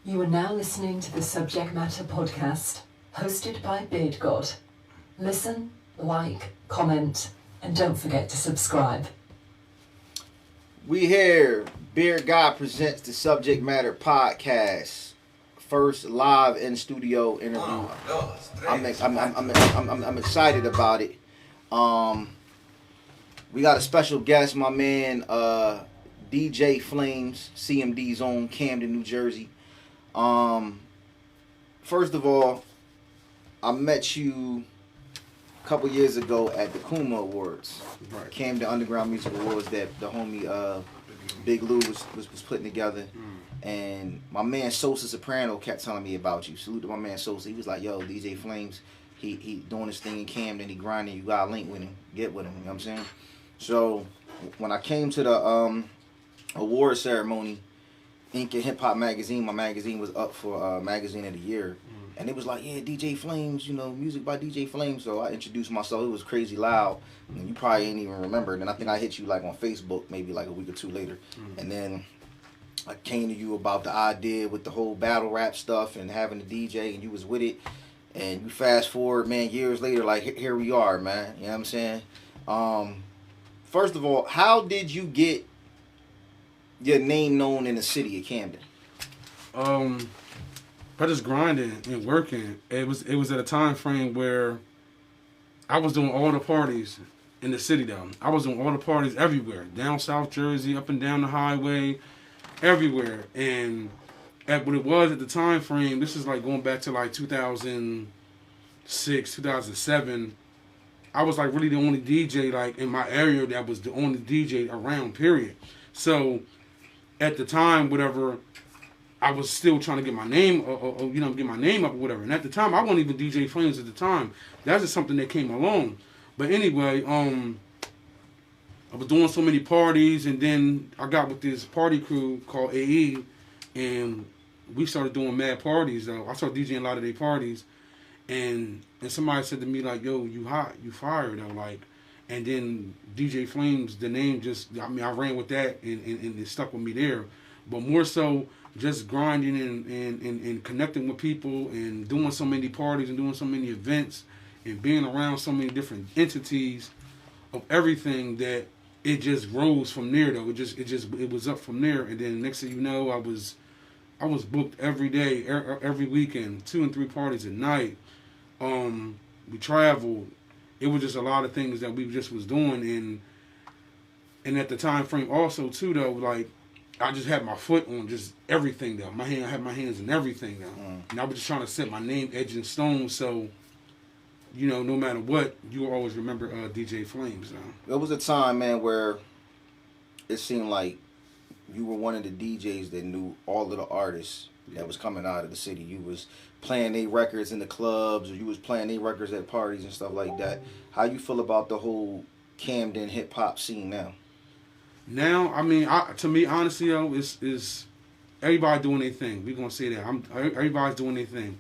You are now listening to the Subject Matter Podcast, hosted by Beard God. Listen, like, comment, and don't forget to subscribe. We here. Beard God presents the Subject Matter Podcast. First live in studio interview. I'm excited about it. We got a special guest, my man, DJ Flamez, CMD's own Camden, New Jersey. First of all, I met you a couple years ago at the Kuma Awards, Right. Camden Underground Music Awards that the homie Big Lou was putting together. And my man Sosa Soprano kept telling me about you. Salute to my man Sosa. He was like, yo, DJ Flamez, he doing his thing in Camden, he grinding, you gotta link with him, get with him, you know what I'm saying? So when I came to the award ceremony, Ink and Hip Hop magazine, my magazine was up for Magazine of the Year. And it was like, yeah, DJ Flamez, you know, music by DJ Flamez. So I introduced myself. It was crazy loud. And you probably ain't even remember. And then I think I hit you like on Facebook maybe like a week or two later. And then I came to you about the idea with the whole battle rap stuff and having the DJ, and you was with it. And you fast forward, man, years later, like here we are, man. You know what I'm saying? First of all, how did you get your name known in the city of Camden? By just grinding and working. It was at a time frame where I was doing all the parties in the city though. I was doing all the parties everywhere. Down South Jersey, up and down the highway, everywhere. And at what it was at the time frame, this is like going back to like 2006, 2007. I was like really the only DJ like in my area that was the only DJ around, period. So at the time, whatever, I was still trying to get my name, get my name up or whatever. And at the time, I wasn't even DJ Flamez at the time. That's just something that came along. But anyway, I was doing so many parties, and then I got with this party crew called AE, and we started doing mad parties. Though I started DJing a lot of their parties, and somebody said to me like, "Yo, you hot, you fired," though, like. And then DJ Flamez, the name I ran with that and it stuck with me there. But more so just grinding and connecting with people and doing so many parties and doing so many events and being around so many different entities of everything that it just rose from there though. It was up from there. And then next thing you know, I was booked every day, every weekend, 2 and 3 parties a night. We traveled. It was just a lot of things that we just was doing, and at the time frame also too though, like I just had my foot on just everything though. I had my hands in everything though, and I was just trying to set my name edge in stone, so you know, no matter what, you will always remember DJ Flamez though. There was a time, man, where it seemed like you were one of the DJs that knew all of the artists that was coming out of the city. You was playing their records in the clubs, or you was playing their records at parties and stuff like that. How you feel about the whole Camden hip hop scene now? Now, I mean, to me, honestly, though, is everybody doing their thing. We're gonna say that everybody's doing their thing,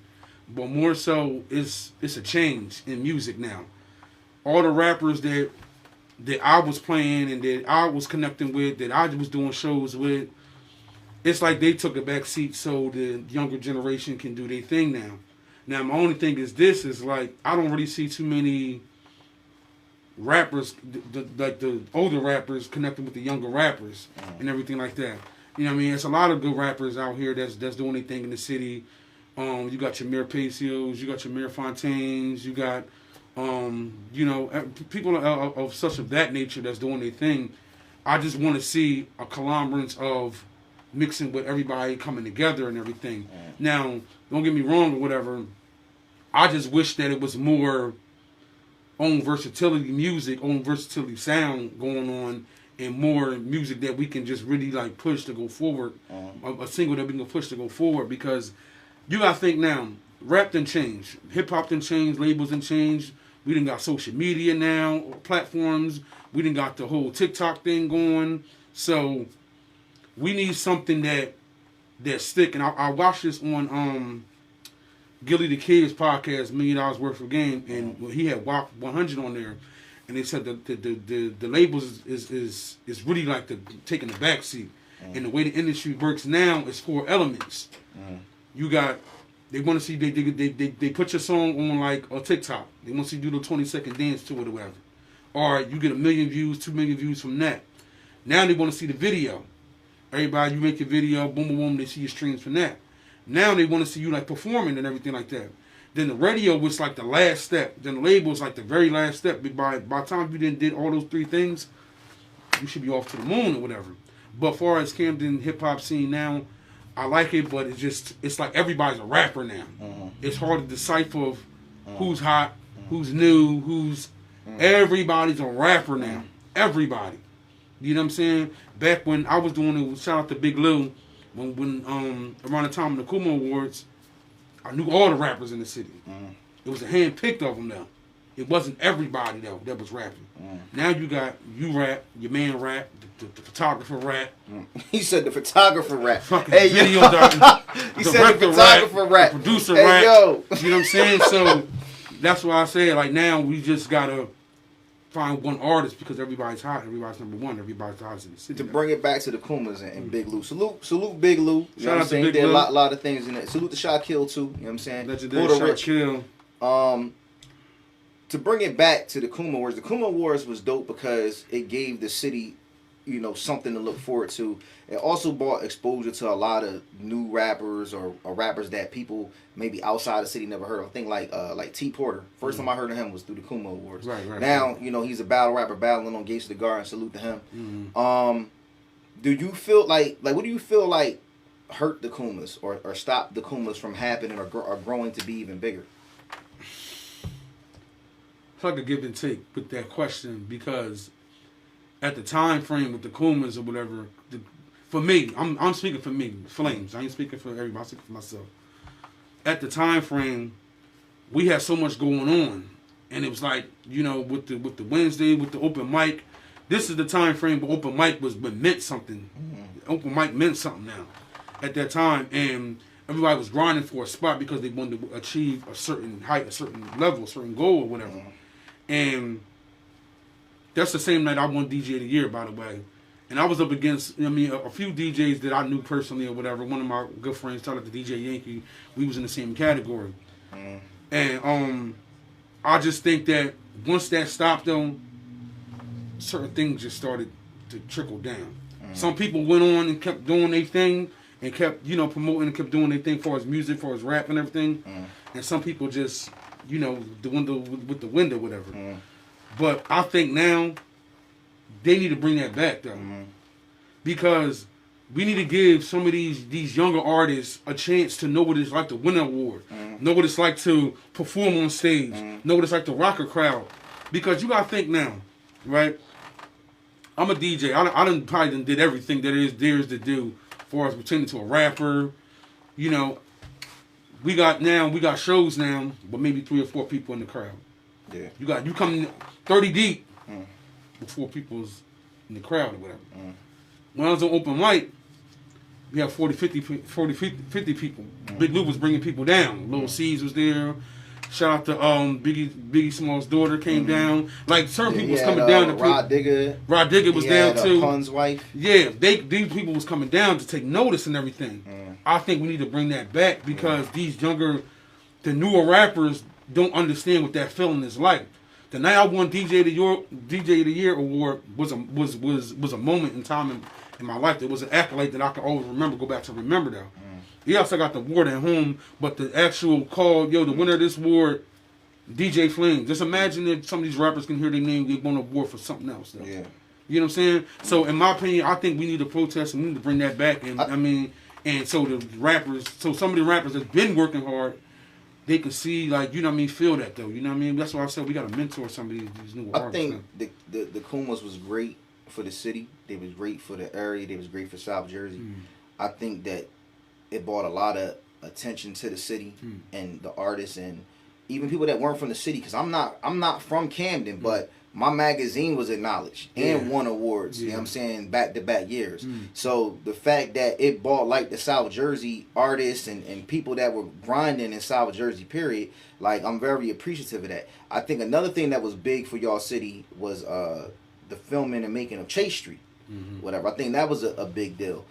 but more so, it's a change in music now. All the rappers that I was playing and that I was connecting with, that I was doing shows with, it's like they took a back seat so the younger generation can do their thing now. Now, my only thing is like, I don't really see too many rappers, like the older rappers connecting with the younger rappers and everything like that. You know what I mean? It's a lot of good rappers out here that's doing their thing in the city. You got your Mayor Pacios, you got your Mayor Fontaines, you got, people of such of that nature that's doing their thing. I just want to see a conglomerate of mixing with everybody coming together and everything. Now, don't get me wrong or whatever. I just wish that it was more own versatility music, own versatility sound going on, and more music that we can just really like push to go forward. A single that we can push to go forward, because you gotta think now, rap done changed, hip hop done changed, labels done changed. We done got social media now, platforms. We done got the whole TikTok thing going. So we need something that stick. And I watched this on Gilly the Kid's podcast, $1 Million Worth of Game, and he had WAP 100 on there, and they said the labels is really like taking the back seat. And the way the industry works now is 4 elements. You got, they want to see, they put your song on like a TikTok. They want to see you do the 20-second dance to it or whatever. Or you get 1 million views, 2 million views from that. Now they want to see the video. Everybody, you make your video, boom, boom, boom, they see your streams from that. Now they want to see you like performing and everything like that. Then the radio was like the last step. Then the label was like the very last step. By the time you did all those 3 things, you should be off to the moon or whatever. But as far as Camden hip hop scene now, I like it, but it's like everybody's a rapper now. It's hard to decipher of who's hot, who's new, everybody's a rapper now. Everybody. You know what I'm saying? Back when I was doing it, shout out to Big Lou, when around the time of the Kuma Awards, I knew all the rappers in the city. It was a hand-picked of them though. It wasn't everybody though that was rapping. Now you got you rap, your man rap, the photographer rap. He said the photographer rap. Fucking Hey, video yo. director, He said the photographer rap. the producer Hey, rap. yo. You know what I'm saying? So that's why I say like now we just gotta find one artist because everybody's hot, everybody's number one, everybody's the hottest in the city. To bring it back to the Kumas and Big Lou. Salute Big Lou. You know Shout what I'm out to saying? He Big did Lou. a lot of things in it. Salute to Shaquille too. You know what I'm saying? Legendary Buddha Rich. Shaquille. To bring it back to the Kuma Awards, the Kuma Awards was dope because it gave the city, you know, something to look forward to. It also brought exposure to a lot of new rappers or rappers that people maybe outside the city never heard of. I think like T Porter. First time I heard of him was through the Kuma Awards. Right. Now, you know, he's a battle rapper battling on Gates of the Garden. Salute to him. Do you feel like what do you feel like hurt the Kumas or stopped the Kumas from happening or growing to be even bigger? It's like a give and take with that question because at the time frame with the Kumas or whatever, for me, I'm speaking for me, Flames. I ain't speaking for everybody. I'm speaking for myself. At the time frame, we had so much going on, and it was like, you know, with the Wednesday, with the open mic. This is the time frame where open mic meant something. Open mic meant something now at that time, and everybody was grinding for a spot because they wanted to achieve a certain height, a certain level, a certain goal or whatever. And that's the same night I won DJ of the Year, by the way. And I was up against, I mean, a few DJs that I knew personally or whatever. One of my good friends, shout out to DJ Yankee, we was in the same category. And I just think that once that stopped, though, certain things just started to trickle down. Some people went on and kept doing their thing and kept, you know, promoting and kept doing their thing for his music, for his rap and everything. And some people just, you know, the window with the window, whatever. But I think now they need to bring that back though, because we need to give some of these younger artists a chance to know what it's like to win an award, know what it's like to perform on stage, know what it's like to rock a crowd. Because you gotta think now, right? I'm a DJ. I probably did everything that there is to do as far as pretending to a rapper. You know, we got shows now, but maybe 3 or 4 people in the crowd. Yeah. You come 30 deep before people's in the crowd or whatever. When I was on open mic, we had 50 people. Big Lou was bringing people down. Lil C's was there. Shout out to Biggie Small's daughter came down. Like certain people was coming down to Rod Digger. Rod Digger was down too. Pun's wife. Yeah, these people was coming down to take notice and everything. I think we need to bring that back because these the newer rappers don't understand what that feeling is like. The night I won DJ of the Year award was a moment in time in my life. It was an accolade that I can always go back to remember though. Yes, I got the award at home, but the actual call, the winner of this award, DJ Flames. Just imagine if some of these rappers can hear their name, they won an award for something else though. Yeah. You know what I'm saying? So in my opinion, I think we need to protest and we need to bring that back. And and so some of the rappers that's been working hard, they can see, like, you know what I mean, feel that though. You know what I mean? That's why I said we got to mentor some of these new artists. I think the Kumas was great for the city. They was great for the area. They was great for South Jersey. I think that it brought a lot of attention to the city and the artists and even people that weren't from the city. Because I'm not from Camden, but my magazine was acknowledged and won awards. You know what I'm saying, back-to-back years. So the fact that it brought like the South Jersey artists and people that were grinding in South Jersey, period, like I'm very appreciative of that. I think another thing that was big for y'all city was the filming and making of Chase Street, whatever. I think that was a big deal.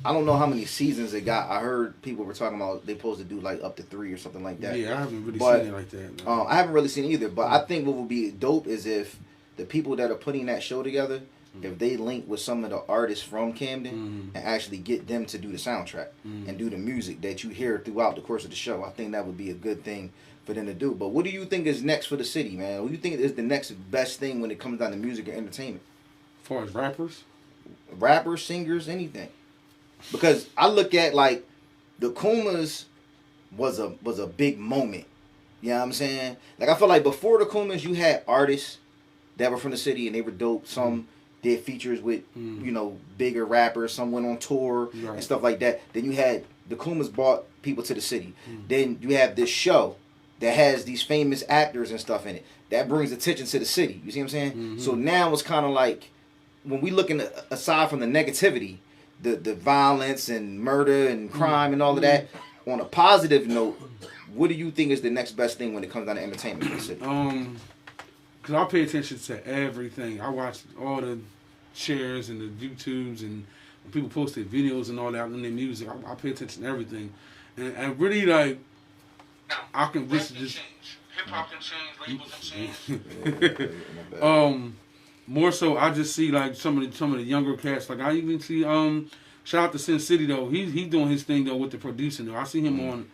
I don't know how many seasons it got. I heard people were talking about they supposed to do like up to 3 or something like that. Yeah, I haven't really seen it like that. No. I haven't really seen it either. But I think what would be dope is if the people that are putting that show together, if they link with some of the artists from Camden and actually get them to do the soundtrack and do the music that you hear throughout the course of the show. I think that would be a good thing for them to do. But what do you think is next for the city, man? What do you think is the next best thing when it comes down to music and entertainment? As far as rappers? Rappers, singers, anything. Because I look at like the Kumas was a big moment. You know what I'm saying? Like I feel like before the Kumas you had artists that were from the city and they were dope. Some did features with you know, bigger rappers, some went on tour and stuff like that. Then you had the Kumas brought people to the city. Then you have this show that has these famous actors and stuff in it. That brings attention to the city. You see what I'm saying? So now it's kind of like when we looking aside from the negativity, the violence and murder and crime and all of that, on a positive note, what do you think is the next best thing when it comes down to entertainment in the city? Because I pay attention to everything. I watch all the shares and the YouTubes and when people post their videos and all that and their music. I pay attention to everything. And really, like, I can just hip hop can change, labels can change. More so, I just see like some of the younger cats. Like I even see shout out to Sin City though. He's doing his thing though with the producing though. I see him on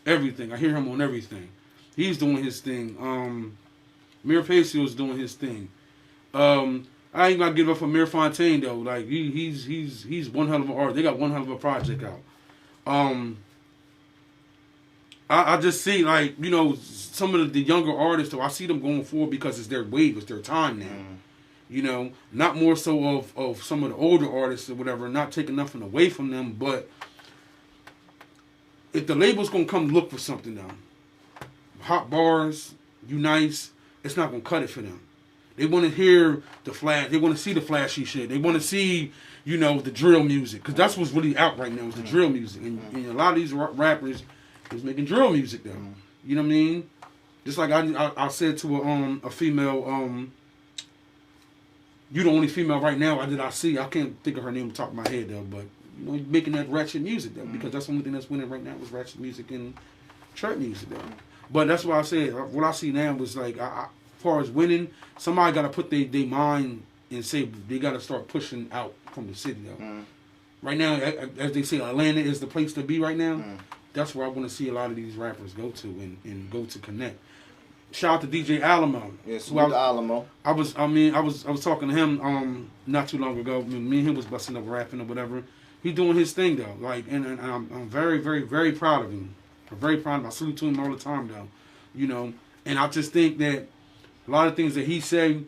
everything. I hear him on everything. He's doing his thing. Mir Pacio's doing his thing. I ain't gonna give up for Mir Fontaine though. Like he's one hell of an artist. They got one hell of a project out. I just see like, you know, some of the younger artists though. I see them going forward because it's their wave, it's their time now. You know, not more so of some of the older artists or whatever, not taking nothing away from them, but if the label's gonna come look for something now, hot bars, you nice, it's not gonna cut it for them. They want to hear the flash, they want to see the flashy shit, they want to see, you know, the drill music, because that's what's really out right now is the drill music, and a lot of these rappers is making drill music though. You know what I mean? Just like I said to a female, you the only female right now that I see. I can't think of her name on the top of my head though, but you know, making that ratchet music though, because that's the only thing that's winning right now is ratchet music and trap music though. But that's why I said what I see now was like, as far as winning, somebody got to put their mind and say they got to start pushing out from the city though. Right now, as they say, Atlanta is the place to be right now. That's where I want to see a lot of these rappers go to and go to connect. Shout out to DJ Alamo. Yes, Alamo. I was talking to him not too long ago. Me and him was busting up rapping or whatever. He doing his thing though. Like and I'm very, very, very proud of him. I'm very proud of him. I salute to him all the time though. You know, and I just think that a lot of things that he say,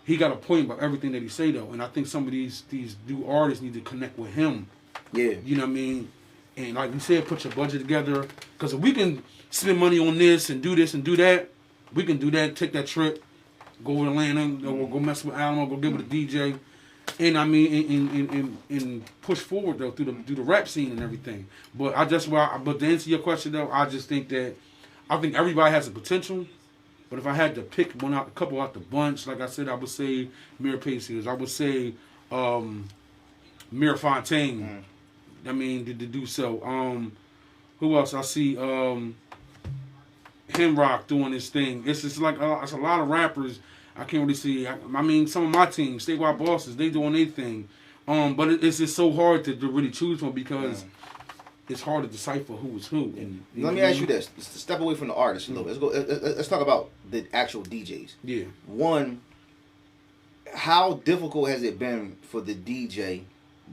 he got a point about everything that he say though. And I think some of these new artists need to connect with him. Yeah. You know what I mean? And like we said, put your budget together. Because if we can spend money on this and do that, we can do that, take that trip, go to Atlanta, go mess with Alamo, go get with a DJ. And I mean, and push forward though through the rap scene and everything. But but to answer your question though, I just think that I think everybody has a potential. But if I had to pick a couple out the bunch, like I said, I would say Mir Pacers. I would say Mir Fontaine. I mean, to do so. Who else? I see Hemrock doing his thing. It's just like it's a lot of rappers. I can't really see. I mean, some of my teams, statewide bosses, they doing their thing. But it's just so hard to really choose from because it's hard to decipher who is who. And let me ask you this: to step away from the artists a little bit. Let's go. Let's talk about the actual DJs. Yeah. One, how difficult has it been for the DJ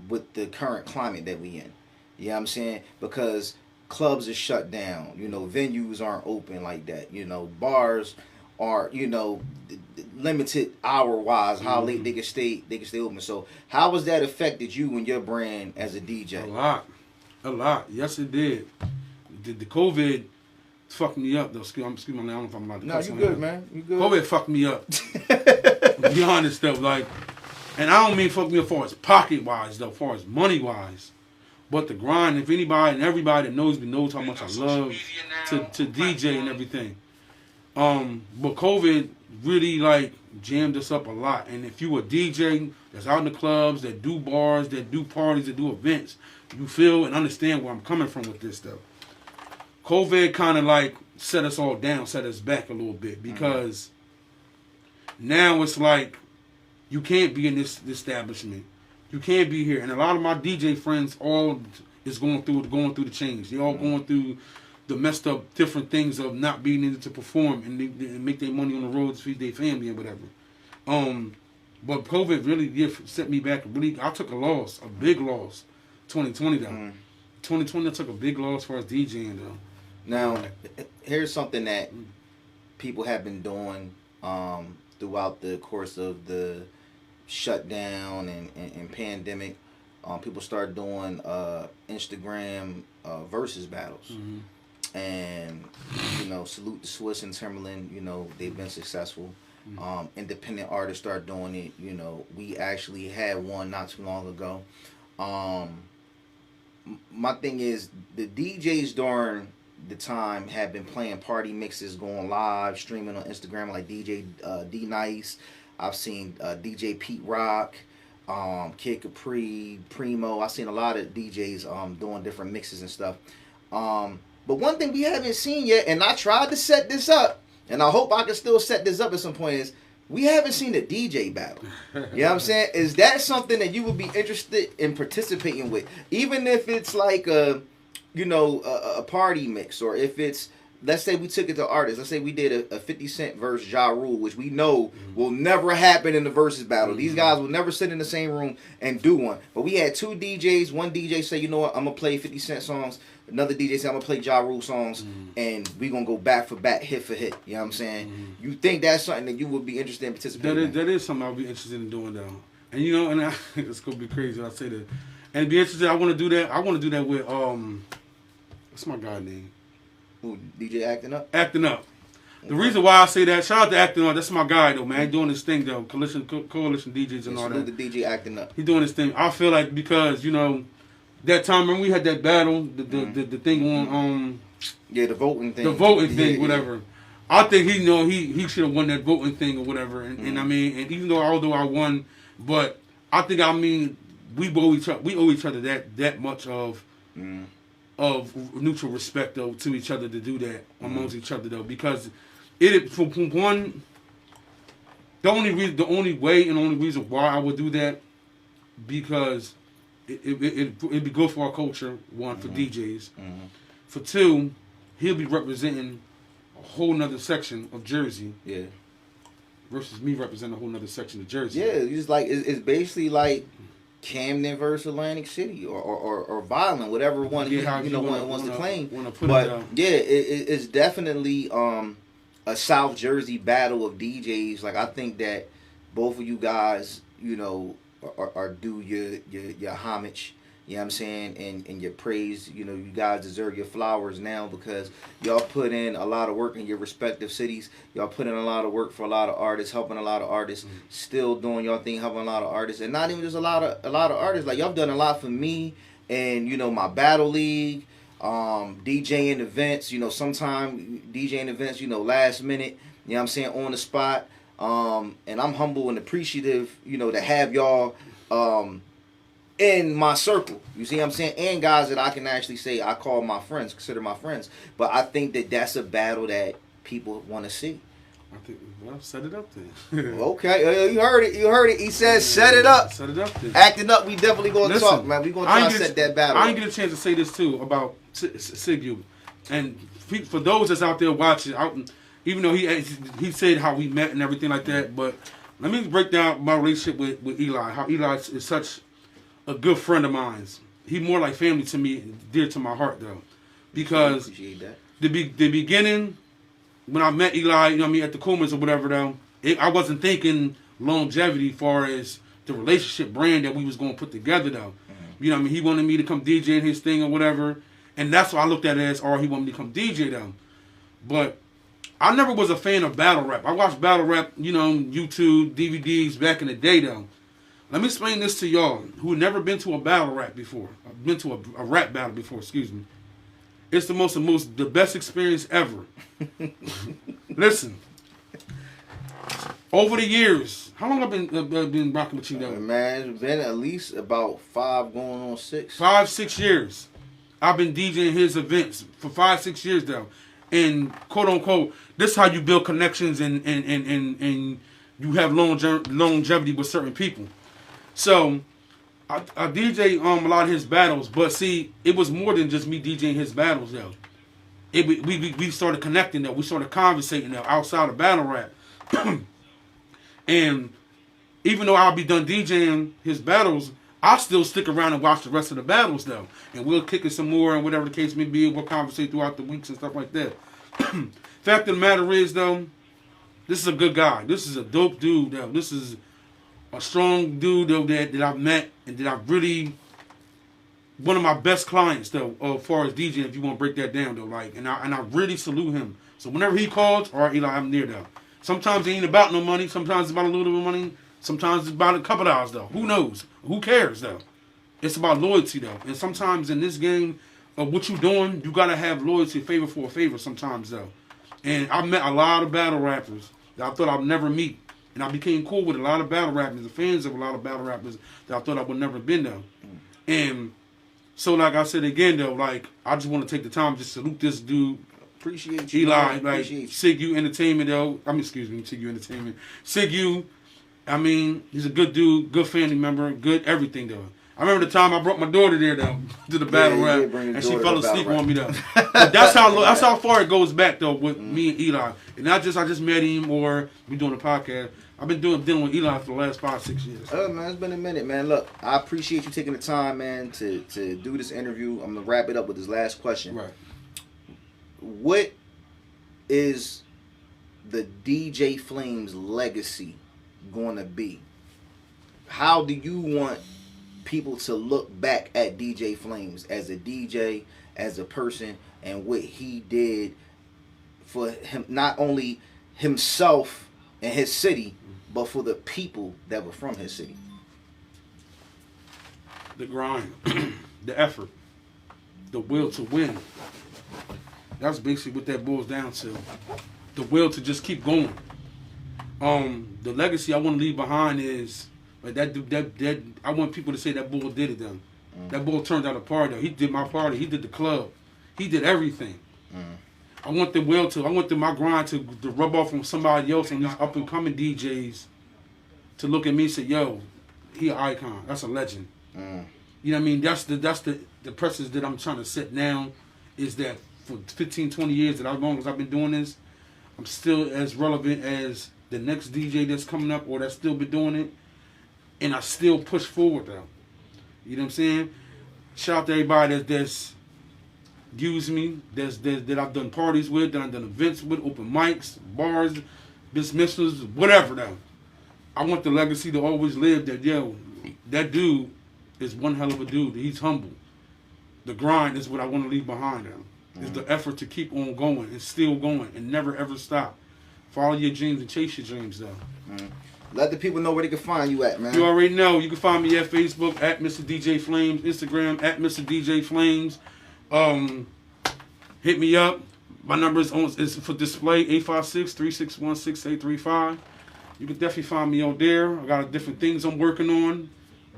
with the current climate that we in? You know what I'm saying? Because clubs are shut down. You know, venues aren't open like that. You know, bars are, you know, limited hour-wise, how late they can stay open. So how has that affected you and your brand as a DJ? A lot. Yes, it did. The COVID fucked me up, though. Excuse me, I don't know if I'm allowed to cuss. No, you good, man. You good. COVID fucked me up. To be honest, though. Like, and I don't mean fuck me as far as pocket-wise, though, as far as money-wise. But the grind, if anybody and everybody that knows me knows how much I love to DJ and everything. But COVID really like jammed us up a lot. And if you a DJ that's out in the clubs, that do bars, that do parties, that do events, you feel and understand where I'm coming from with this stuff. COVID kind of like set us all down, set us back a little bit, because now it's like you can't be in this establishment. You can't be here. And a lot of my DJ friends all is going through the change. They all going through the messed up different things of not being able to perform and make their money on the road to feed their family and whatever. But COVID really set me back. Really, I took a big loss. 2020 though. 2020 I took a big loss as far as DJing though. Now, here's something that people have been doing throughout the course of the shutdown and pandemic. People started doing Instagram versus battles. And, salute to Swiss and Timberland. They've been successful. Independent artists start doing it. We actually had one not too long ago. My thing is, the DJs during the time have been playing party mixes, going live, streaming on Instagram, like DJ D Nice. I've seen DJ Pete Rock, Kid Capri, Primo. I've seen a lot of DJs doing different mixes and stuff. But one thing we haven't seen yet, and I tried to set this up, and I hope I can still set this up at some point, is we haven't seen a DJ battle. You know what I'm saying? Is that something that you would be interested in participating with? Even if it's like a party mix, or if it's, let's say we took it to artists. Let's say we did a 50 Cent versus Ja Rule, which we know will never happen in the versus battle. These guys will never sit in the same room and do one. But we had two DJs. One DJ say, you know what, I'm going to play 50 Cent songs. Another DJ say, I'm going to play Ja Rule songs. And we going to go back for back, hit for hit. You know what I'm saying? You think that's something that you would be interested in participating in? That is something I would be interested in doing, though. And, it's going to be crazy when I say that. And be interested, I want to do that. I want to do that with, what's my guy name? Who, DJ Acting Up? Acting Up. The reason why I say that, shout out to Acting Up, that's my guy though, man. He's doing his thing though, coalition DJs and all that. The DJ Acting Up. He's doing his thing. I feel like because, that time when we had that battle, the thing on the voting thing. The voting thing, whatever. I think he should have won that voting thing or whatever. And I mean, and even although I won, but I think we owe each other that much of neutral respect though to each other to do that amongst each other though, because for one, the only way and only reason why I would do that, because it'd be good for our culture, one, for DJs, for two, he'll be representing a whole nother section of Jersey, versus me representing a whole nother section of Jersey. It's basically like Camden versus Atlantic City, or Violent, whatever one wants to claim. But it's definitely a South Jersey battle of DJs. Like, I think that both of you guys, are due your homage. You know what I'm saying? And your praise. You guys deserve your flowers now, because y'all put in a lot of work in your respective cities. Y'all put in a lot of work for a lot of artists, helping a lot of artists, still doing y'all thing, helping a lot of artists. And not even just a lot of artists. Like, y'all done a lot for me and, my battle league, DJing events, sometime DJing events, last minute, you know what I'm saying, on the spot. And I'm humble and appreciative, to have y'all in my circle. You see what I'm saying? And guys that I can actually say I call my friends, consider my friends. But I think that that's a battle that people want to see. I think, set it up then. Okay, you heard it. He said, set it up. Set it up then. Acting Up, we definitely going to talk, man. We going to try to set that battle. I didn't get a chance to say this too about Sigu. And for those that's out there watching, even though he said how we met and everything like that, but let me break down my relationship with Eli. How Eli is such a good friend of mine. He more like family to me, dear to my heart though, because the beginning when I met Eli, at the Coolmans or whatever though, I wasn't thinking longevity as far as the relationship brand that we was going to put together though. He wanted me to come DJ in his thing or whatever, and that's what I looked at it as. Or he wanted me to come DJ though, but I never was a fan of battle rap. I watched battle rap, YouTube, DVDs back in the day though. Let me explain this to y'all who never been to a battle rap before. Been to a rap battle before, excuse me. It's the best experience ever. Listen. Over the years, how long I've been rocking with you though? Man, it's been at least about 5 going on 6. 5-6 years. I've been DJing his events for 5-6 years though, and quote unquote, this is how you build connections and you have longevity with certain people. So I DJ a lot of his battles, but see, it was more than just me DJing his battles though. We started connecting though. We started conversating though outside of battle rap. And even though I'll be done DJing his battles, I'll still stick around and watch the rest of the battles though. And we'll kick it some more and whatever the case may be. We'll conversate throughout the weeks and stuff like that. Fact of the matter is though, this is a good guy. This is a dope dude though. This is a strong dude though that I've met and that I've really, one of my best clients though, as far as DJing, if you want to break that down though. Like, and I really salute him. So whenever he calls, all right, Eli, I'm there though. Sometimes it ain't about no money. Sometimes it's about a little bit of money. Sometimes it's about a couple dollars, though. Who knows? Who cares, though? It's about loyalty, though. And sometimes in this game of what you doing, you got to have loyalty, favor for a favor sometimes, though. And I met a lot of battle rappers that I thought I'd never meet. And I became cool with a lot of battle rappers, the fans of a lot of battle rappers that I thought I would never have been, though. And so, like I said again, though, like, I just want to take the time to just salute this dude. Appreciate you, Eli, man. like Sig-U Entertainment, though. Sig-U Entertainment. Sig-U, I mean, he's a good dude, good family member, good everything, though. I remember the time I brought my daughter there, though, to the battle rap, and she fell asleep on me, though. But that's how far it goes back, though, with me and Eli. And not just I just met him or we doing a podcast. I've been dealing with Eli for the last 5-6 years. Oh man, it's been a minute, man. Look, I appreciate you taking the time, man, to do this interview. I'm gonna wrap it up with this last question. Right. What is the DJ Flamez legacy going to be? How do you want people to look back at DJ Flamez as a DJ, as a person, and what he did for him, not only himself and his city, but for the people that were from his city? The grind, the effort, the will to win. That's basically what that boils down to. The will to just keep going. The legacy I want to leave behind is like that I want people to say that bull did it then. That bull turned out a party. He did my party. He did the club. He did everything. I want my grind to rub off on somebody else on these up and coming DJs to look at me and say, yo, he an icon. That's a legend. You know what I mean? That's the precedence that I'm trying to set now, is that for 15, 20 years, that as long as I've been doing this, I'm still as relevant as the next DJ that's coming up or that's still been doing it. And I still push forward though. You know what I'm saying? Shout out to everybody that's used me, that I've done parties with, that I've done events with, open mics, bars, dismissals, whatever though. I want the legacy to always live that, yo, that dude is one hell of a dude. He's humble. The grind is what I want to leave behind though. Is the effort to keep on going and still going and never ever stop. Follow your dreams and chase your dreams though. Let the people know where they can find you at, man. You already know. You can find me at Facebook at Mr. DJ Flamez, Instagram at Mr. DJ Flamez. Hit me up. My number is for display 856-361-6835. You can definitely find me on there. I got different things I'm working on,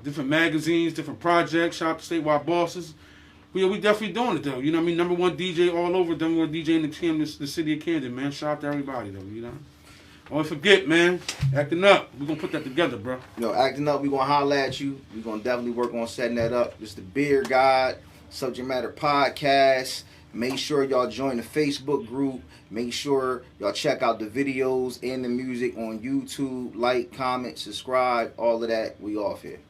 different magazines, different projects. Shout out to Statewide Bosses. We definitely doing it though. You know what I mean? #1 DJ all over. #1 DJ in the city of Camden, man. Shout out to everybody though. You know. Don't forget, man. Acting Up. We're gonna put that together, bro. Yo, Acting Up. We gonna holler at you. We gonna definitely work on setting that up. This is the Beer God Subject Matter Podcast. Make sure y'all join the Facebook group. Make sure y'all check out the videos and the music on YouTube. Like, comment, subscribe, all of that. We off here.